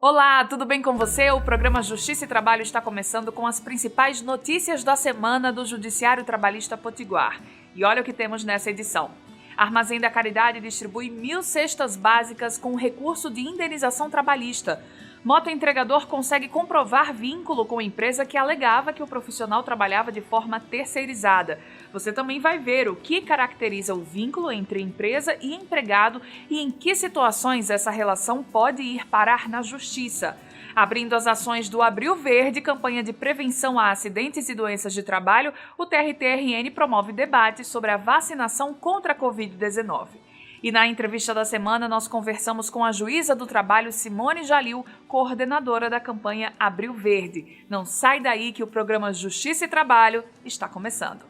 Olá, tudo bem com você? O programa Justiça e Trabalho está começando com as principais notícias da semana do Judiciário Trabalhista Potiguar. E olha o que temos nessa edição. Armazém da Caridade distribui 1.000 cestas básicas com recurso de indenização trabalhista. Motoentregador consegue comprovar vínculo com a empresa que alegava que o profissional trabalhava de forma terceirizada. Você também vai ver o que caracteriza o vínculo entre empresa e empregado e em que situações essa relação pode ir parar na justiça. Abrindo as ações do Abril Verde, campanha de prevenção a acidentes e doenças de trabalho, o TRT-RN promove debates sobre a vacinação contra a Covid-19. E na entrevista da semana, nós conversamos com a juíza do trabalho Simone Jalil, coordenadora da campanha Abril Verde. Não sai daí que o programa Justiça e Trabalho está começando.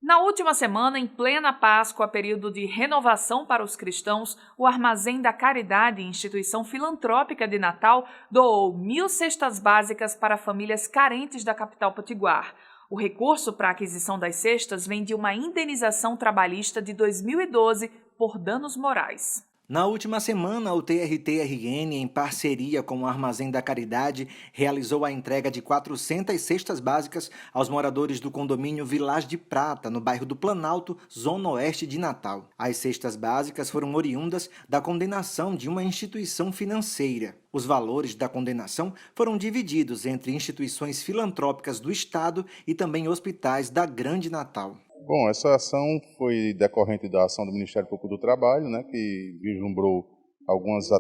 Na última semana, em plena Páscoa, período de renovação para os cristãos, o Armazém da Caridade, instituição filantrópica de Natal, doou 1.000 cestas básicas para famílias carentes da capital potiguar. O recurso para a aquisição das cestas vem de uma indenização trabalhista de 2012 por danos morais. Na última semana, o TRT-RN, em parceria com o Armazém da Caridade, realizou a entrega de 400 cestas básicas aos moradores do condomínio Village de Prata, no bairro do Planalto, zona oeste de Natal. As cestas básicas foram oriundas da condenação de uma instituição financeira. Os valores da condenação foram divididos entre instituições filantrópicas do Estado e também hospitais da Grande Natal. Bom, essa ação foi decorrente da ação do Ministério Público do Trabalho, que vislumbrou algumas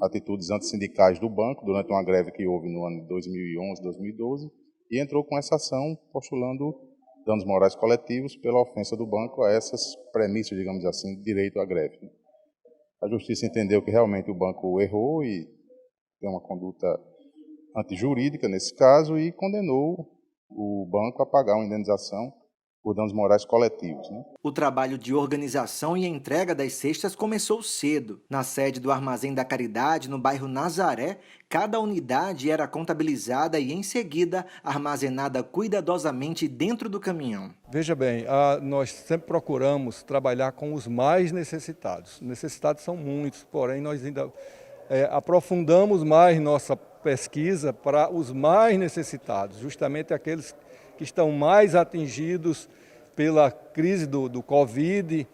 atitudes antissindicais do banco durante uma greve que houve no ano de 2011, 2012, e entrou com essa ação postulando danos morais coletivos pela ofensa do banco a essas premissas, digamos assim, de direito à greve. A Justiça entendeu que realmente o banco errou e tem uma conduta antijurídica nesse caso e condenou o banco a pagar uma indenização por danos morais coletivos. O trabalho de organização e entrega das cestas começou cedo. Na sede do Armazém da Caridade, no bairro Nazaré, cada unidade era contabilizada e, em seguida, armazenada cuidadosamente dentro do caminhão. Veja bem, nós sempre procuramos trabalhar com os mais necessitados. Necessitados são muitos, porém nós ainda aprofundamos mais nossa pesquisa para os mais necessitados, justamente aqueles que estão mais atingidos pela crise do Covid,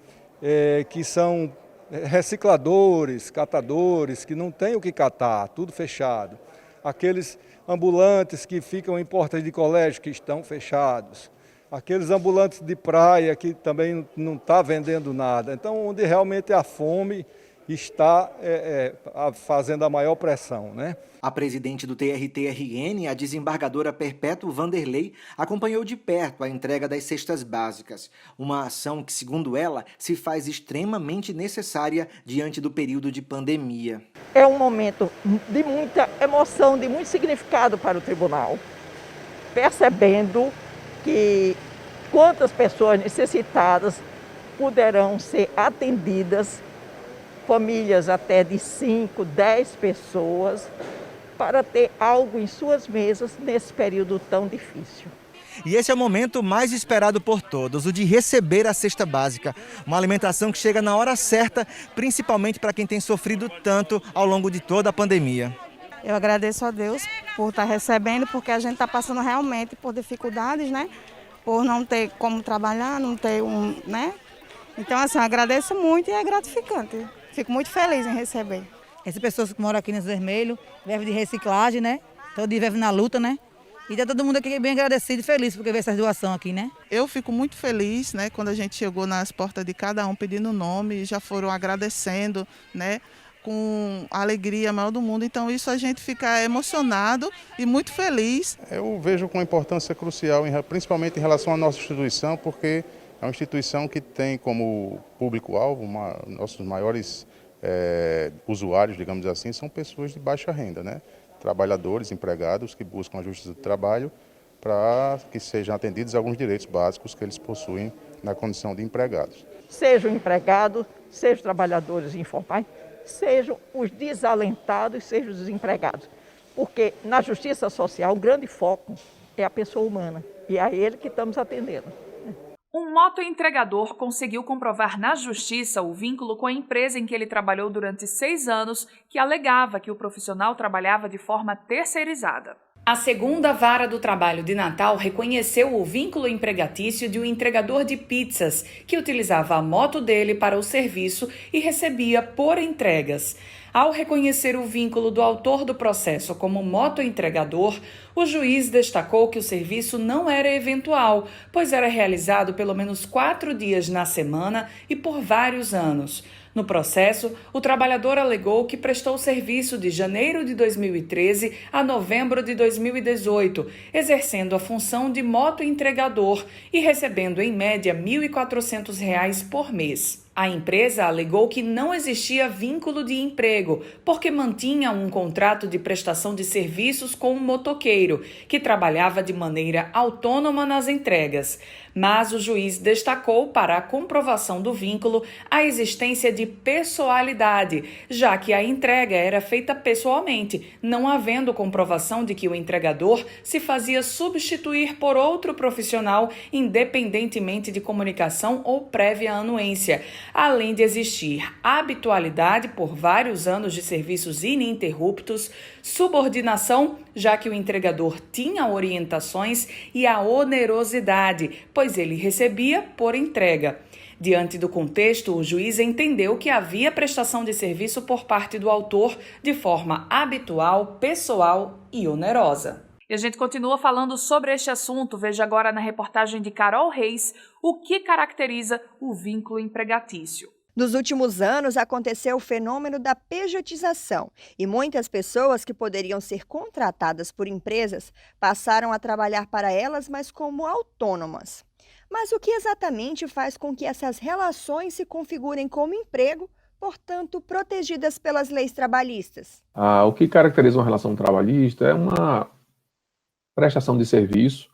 que são recicladores, catadores, que não têm o que catar, tudo fechado. Aqueles ambulantes que ficam em portas de colégio que estão fechados. Aqueles ambulantes de praia que também não estão vendendo nada. Então, onde realmente a fome está fazendo a maior pressão, A presidente do TRT-RN, a desembargadora Perpétua Vanderlei, acompanhou de perto a entrega das cestas básicas. Uma ação que, segundo ela, se faz extremamente necessária diante do período de pandemia. É um momento de muita emoção, de muito significado para o tribunal, percebendo que quantas pessoas necessitadas poderão ser atendidas, famílias até de 5, 10 pessoas, para ter algo em suas mesas nesse período tão difícil. E esse é o momento mais esperado por todos, o de receber a cesta básica. Uma alimentação que chega na hora certa, principalmente para quem tem sofrido tanto ao longo de toda a pandemia. Eu agradeço a Deus por estar recebendo, porque a gente está passando realmente por dificuldades, por não ter como trabalhar, não ter Então, assim, eu agradeço muito e é gratificante. Fico muito feliz em receber. Essas pessoas que moram aqui nesse Vermelho, vive de reciclagem, Todo dia vive na luta, E tá todo mundo aqui bem agradecido e feliz por ver essa doação aqui, Eu fico muito feliz, quando a gente chegou nas portas de cada um pedindo o nome, já foram agradecendo, com a alegria maior do mundo. Então isso a gente fica emocionado e muito feliz. Eu vejo com importância crucial, principalmente em relação à nossa instituição, porque é uma instituição que tem como público-alvo, nossos maiores usuários, digamos assim, são pessoas de baixa renda, Trabalhadores, empregados que buscam a justiça do trabalho para que sejam atendidos alguns direitos básicos que eles possuem na condição de empregados. Sejam empregados, sejam trabalhadores informais, sejam os desalentados, sejam os desempregados. Porque na justiça social o grande foco é a pessoa humana e é a ele que estamos atendendo. Um motoentregador conseguiu comprovar na justiça o vínculo com a empresa em que ele trabalhou durante 6 anos, que alegava que o profissional trabalhava de forma terceirizada. A segunda vara do trabalho de Natal reconheceu o vínculo empregatício de um entregador de pizzas que utilizava a moto dele para o serviço e recebia por entregas. Ao reconhecer o vínculo do autor do processo como motoentregador, o juiz destacou que o serviço não era eventual, pois era realizado pelo menos 4 dias na semana e por vários anos. No processo, o trabalhador alegou que prestou serviço de janeiro de 2013 a novembro de 2018, exercendo a função de motoentregador e recebendo em média R$ 1.400 por mês. A empresa alegou que não existia vínculo de emprego, porque mantinha um contrato de prestação de serviços com um motoqueiro, que trabalhava de maneira autônoma nas entregas. Mas o juiz destacou para a comprovação do vínculo a existência de pessoalidade, já que a entrega era feita pessoalmente, não havendo comprovação de que o entregador se fazia substituir por outro profissional, independentemente de comunicação ou prévia anuência. Além de existir habitualidade por vários anos de serviços ininterruptos, subordinação, já que o entregador tinha orientações, e a onerosidade, pois ele recebia por entrega. Diante do contexto, o juiz entendeu que havia prestação de serviço por parte do autor de forma habitual, pessoal e onerosa. E a gente continua falando sobre este assunto. Veja agora na reportagem de Carol Reis o que caracteriza o vínculo empregatício. Nos últimos anos, aconteceu o fenômeno da pejotização e muitas pessoas que poderiam ser contratadas por empresas passaram a trabalhar para elas, mas como autônomas. Mas o que exatamente faz com que essas relações se configurem como emprego, portanto, protegidas pelas leis trabalhistas? O que caracteriza uma relação trabalhista é uma prestação de serviço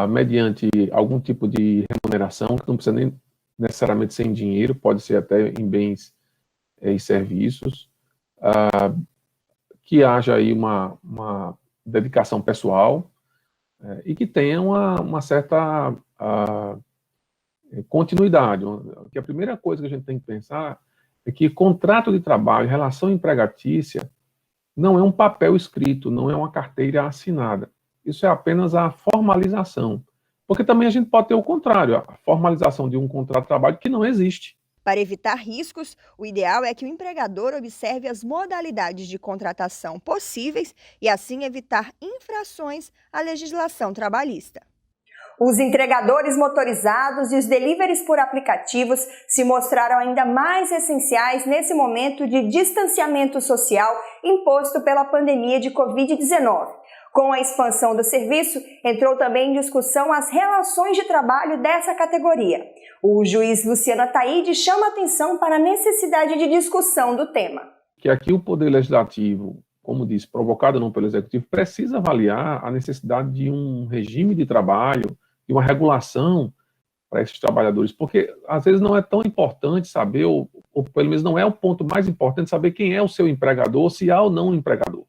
mediante algum tipo de remuneração, que não precisa nem necessariamente ser em dinheiro, pode ser até em bens e serviços, que haja aí uma dedicação pessoal e que tenha uma certa continuidade. Que a primeira coisa que a gente tem que pensar é que contrato de trabalho, relação empregatícia, não é um papel escrito, não é uma carteira assinada. Isso é apenas a formalização. Porque também a gente pode ter o contrário, a formalização de um contrato de trabalho que não existe. Para evitar riscos, o ideal é que o empregador observe as modalidades de contratação possíveis e assim evitar infrações à legislação trabalhista. Os entregadores motorizados e os deliveries por aplicativos se mostraram ainda mais essenciais nesse momento de distanciamento social imposto pela pandemia de Covid-19. Com a expansão do serviço, entrou também em discussão as relações de trabalho dessa categoria. O juiz Luciano Ataíde chama a atenção para a necessidade de discussão do tema. Que aqui o Poder Legislativo, como disse, provocado não pelo Executivo, precisa avaliar a necessidade de um regime de trabalho, de uma regulação para esses trabalhadores, porque às vezes não é tão importante saber, ou pelo menos não é o ponto mais importante, saber quem é o seu empregador, se há ou não um empregador.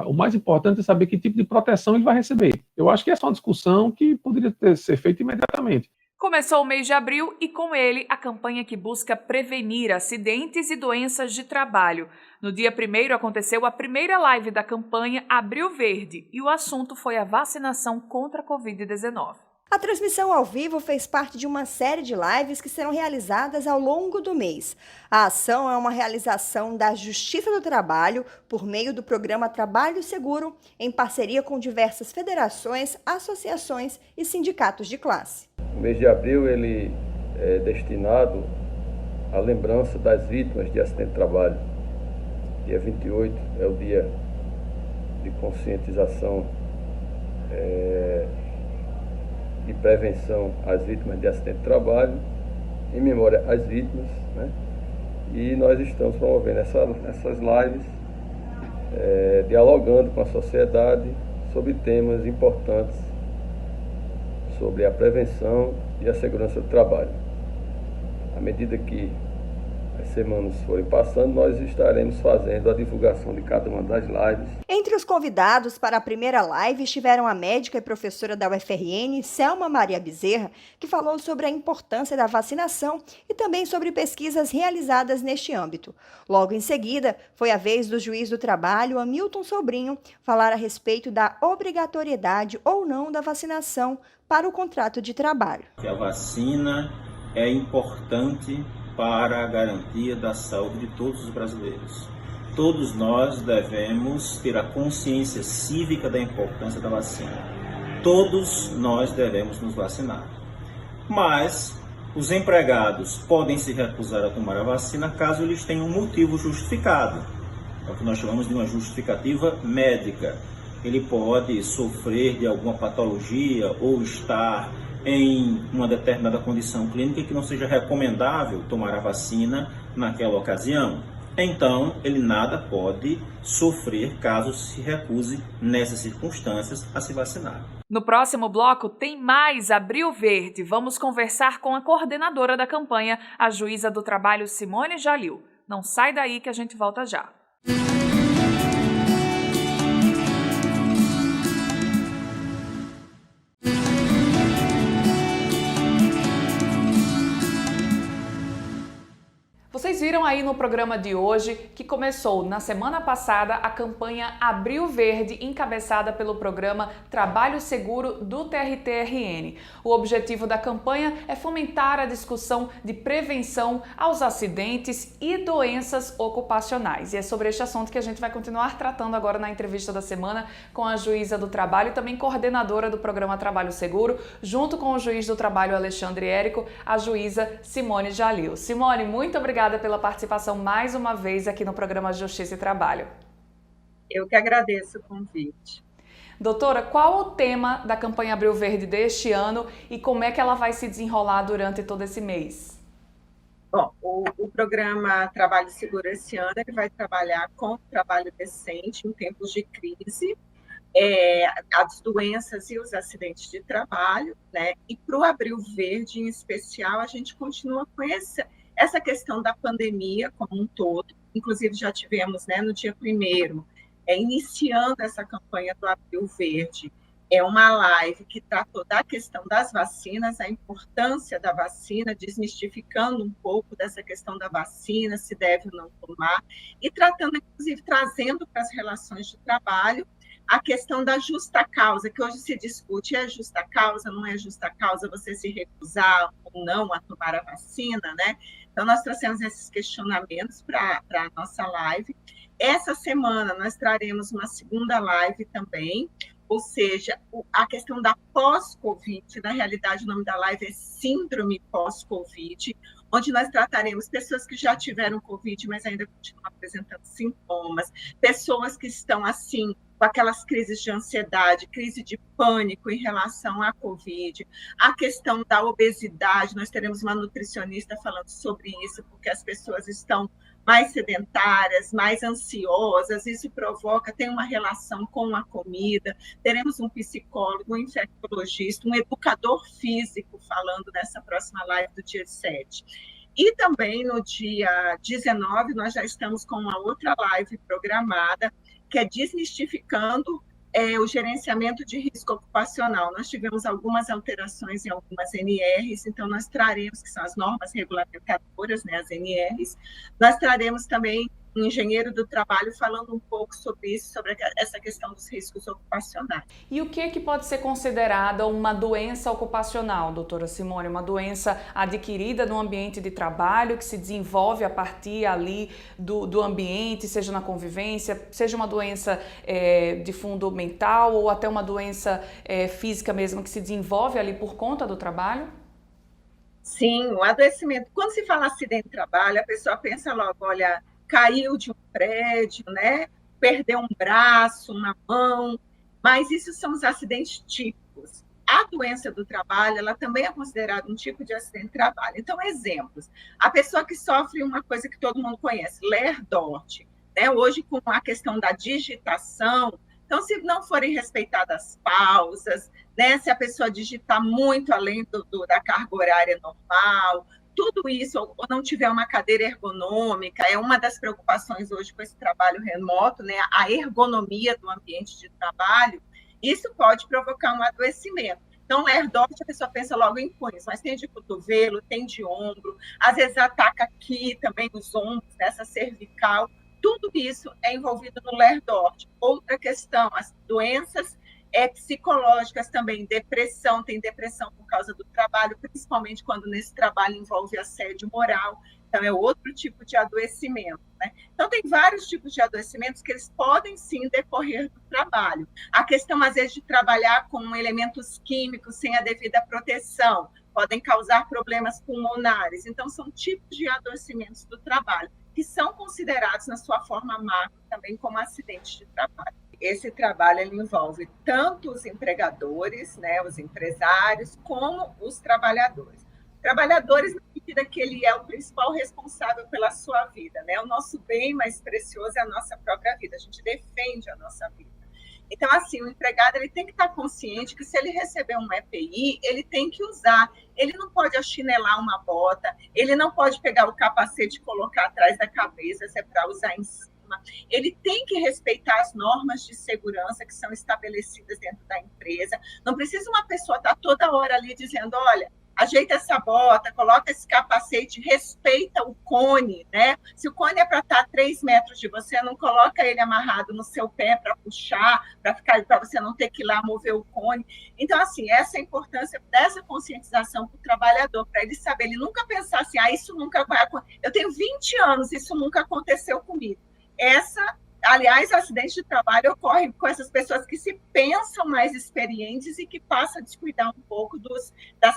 O mais importante é saber que tipo de proteção ele vai receber. Eu acho que essa é uma discussão que poderia ser feita imediatamente. Começou o mês de abril e, com ele, a campanha que busca prevenir acidentes e doenças de trabalho. No dia 1º aconteceu a primeira live da campanha Abril Verde e o assunto foi a vacinação contra a Covid-19. A transmissão ao vivo fez parte de uma série de lives que serão realizadas ao longo do mês. A ação é uma realização da Justiça do Trabalho por meio do programa Trabalho Seguro, em parceria com diversas federações, associações e sindicatos de classe. O mês de abril ele é destinado à lembrança das vítimas de acidente de trabalho. Dia 28 é o dia de conscientização de prevenção às vítimas de acidente de trabalho, em memória às vítimas, né? E nós estamos promovendo essas lives, dialogando com a sociedade sobre temas importantes sobre a prevenção e a segurança do trabalho. À medida que as semanas forem passando, nós estaremos fazendo a divulgação de cada uma das lives. Entre os convidados para a primeira live estiveram a médica e professora da UFRN, Selma Maria Bezerra, que falou sobre a importância da vacinação e também sobre pesquisas realizadas neste âmbito. Logo em seguida, foi a vez do juiz do trabalho, Hamilton Sobrinho, falar a respeito da obrigatoriedade ou não da vacinação para o contrato de trabalho. A vacina é importante para a garantia da saúde de todos os brasileiros. Todos nós devemos ter a consciência cívica da importância da vacina. Todos nós devemos nos vacinar. Mas os empregados podem se recusar a tomar a vacina caso eles tenham um motivo justificado. É o que nós chamamos de uma justificativa médica. Ele pode sofrer de alguma patologia ou estar em uma determinada condição clínica que não seja recomendável tomar a vacina naquela ocasião. Então, ele nada pode sofrer caso se recuse, nessas circunstâncias, a se vacinar. No próximo bloco tem mais Abril Verde. Vamos conversar com a coordenadora da campanha, a juíza do trabalho Simone Jalil. Não sai daí que a gente volta já. Vocês viram aí no programa de hoje que começou na semana passada a campanha Abril Verde, encabeçada pelo programa Trabalho Seguro do TRT-RN. O objetivo da campanha é fomentar a discussão de prevenção aos acidentes e doenças ocupacionais. E é sobre este assunto que a gente vai continuar tratando agora na entrevista da semana com a juíza do trabalho e também coordenadora do programa Trabalho Seguro, junto com o juiz do trabalho Alexandre Érico, a juíza Simone Jalil. Simone, muito obrigada pela participação mais uma vez aqui no programa Justiça e Trabalho. Eu que agradeço o convite. Doutora, qual o tema da campanha Abril Verde deste ano e como é que ela vai se desenrolar durante todo esse mês? Bom, o programa Trabalho Seguro esse ano ele vai trabalhar com o trabalho decente em tempos de crise, as doenças e os acidentes de trabalho, né? E para o Abril Verde, em especial, a gente continua com essa questão da pandemia como um todo. Inclusive, já tivemos, né, no dia 1º, iniciando essa campanha do Abril Verde, uma live que tratou da questão das vacinas, a importância da vacina, desmistificando um pouco dessa questão da vacina, se deve ou não tomar, e tratando, inclusive, trazendo para as relações de trabalho a questão da justa causa, que hoje se discute, é justa causa, não é justa causa você se recusar ou não a tomar a vacina, né? Então, nós trouxemos esses questionamentos para a nossa live. Essa semana, nós traremos uma segunda live também, ou seja, a questão da pós-Covid, na realidade, o nome da live é Síndrome Pós-Covid, onde nós trataremos pessoas que já tiveram Covid, mas ainda continuam apresentando sintomas, pessoas que estão, assim, com aquelas crises de ansiedade, crise de pânico em relação à Covid, a questão da obesidade, nós teremos uma nutricionista falando sobre isso, porque as pessoas estão mais sedentárias, mais ansiosas, isso tem uma relação com a comida, teremos um psicólogo, um infectologista, um educador físico falando nessa próxima live do dia 7. E também no dia 19, nós já estamos com uma outra live programada, que é desmistificando o gerenciamento de risco ocupacional. Nós tivemos algumas alterações em algumas NRs, então nós traremos, que são as normas regulamentadoras, né, as NRs, nós traremos também um engenheiro do trabalho falando um pouco sobre isso, sobre essa questão dos riscos ocupacionais. E o que pode ser considerada uma doença ocupacional, doutora Simone? Uma doença adquirida no ambiente de trabalho, que se desenvolve a partir ali do ambiente, seja na convivência, seja uma doença de fundo mental ou até uma doença física mesmo, que se desenvolve ali por conta do trabalho? Sim, o adoecimento. Quando se fala acidente de trabalho, a pessoa pensa logo, olha, caiu de um prédio, né? Perdeu um braço, uma mão, mas isso são os acidentes típicos. A doença do trabalho, ela também é considerada um tipo de acidente de trabalho. Então, exemplos. A pessoa que sofre uma coisa que todo mundo conhece, Ler-Dort, né? Hoje, com a questão da digitação, então, se não forem respeitadas pausas, né? Se a pessoa digitar muito além da carga horária normal, tudo isso, ou não tiver uma cadeira ergonômica, é uma das preocupações hoje com esse trabalho remoto, né? A ergonomia do ambiente de trabalho, isso pode provocar um adoecimento. Então, lerdose, a pessoa pensa logo em punhos, mas tem de cotovelo, tem de ombro, às vezes ataca aqui também os ombros, nessa cervical, tudo isso é envolvido no lerdose. Outra questão, as doenças psicológicas também, depressão, tem depressão por causa do trabalho, principalmente quando nesse trabalho envolve assédio moral, então é outro tipo de adoecimento, né? Então tem vários tipos de adoecimentos que eles podem sim decorrer do trabalho. A questão às vezes de trabalhar com elementos químicos sem a devida proteção, podem causar problemas pulmonares, então são tipos de adoecimentos do trabalho, que são considerados na sua forma macro também como acidentes de trabalho. Esse trabalho ele envolve tanto os empregadores, né, os empresários, como os trabalhadores. Trabalhadores, na medida que ele é o principal responsável pela sua vida, né? O nosso bem mais precioso é a nossa própria vida, a gente defende a nossa vida. Então, assim, o empregado ele tem que estar consciente que se ele receber um EPI, ele tem que usar. Ele não pode achinelar uma bota, ele não pode pegar o capacete e colocar atrás da cabeça, se é para usar em cima. Ele tem que respeitar as normas de segurança que são estabelecidas dentro da empresa. Não precisa uma pessoa estar toda hora ali dizendo, olha, ajeita essa bota, coloca esse capacete, respeita o cone, né? Se o cone é para estar a 3 metros de você, não coloca ele amarrado no seu pé para puxar, para você não ter que ir lá mover o cone. Então, assim, essa é a importância dessa conscientização para o trabalhador, para ele saber, ele nunca pensar assim, isso nunca vai acontecer. Eu tenho 20 anos, isso nunca aconteceu comigo. Aliás, acidentes de trabalho ocorrem com essas pessoas que se pensam mais experientes e que passam a descuidar um pouco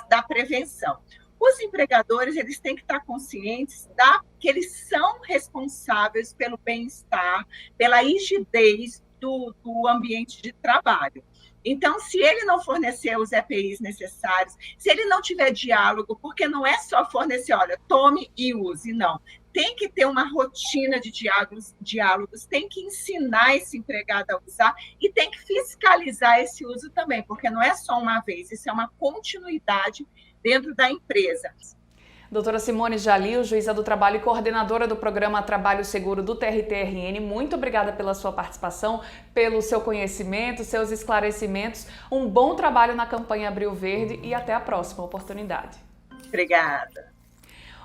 da prevenção. Os empregadores eles têm que estar conscientes que eles são responsáveis pelo bem-estar, pela rigidez do ambiente de trabalho. Então, se ele não fornecer os EPIs necessários, se ele não tiver diálogo, porque não é só fornecer, olha, tome e use, não. Tem que ter uma rotina de diálogos, tem que ensinar esse empregado a usar e tem que fiscalizar esse uso também, porque não é só uma vez, isso é uma continuidade dentro da empresa. Doutora Simone Jalil, juíza do trabalho e coordenadora do programa Trabalho Seguro do TRT-RN, muito obrigada pela sua participação, pelo seu conhecimento, seus esclarecimentos. Um bom trabalho na campanha Abril Verde e até a próxima oportunidade. Obrigada.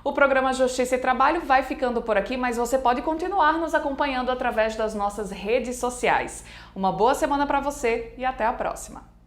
O programa Justiça e Trabalho vai ficando por aqui, mas você pode continuar nos acompanhando através das nossas redes sociais. Uma boa semana para você e até a próxima.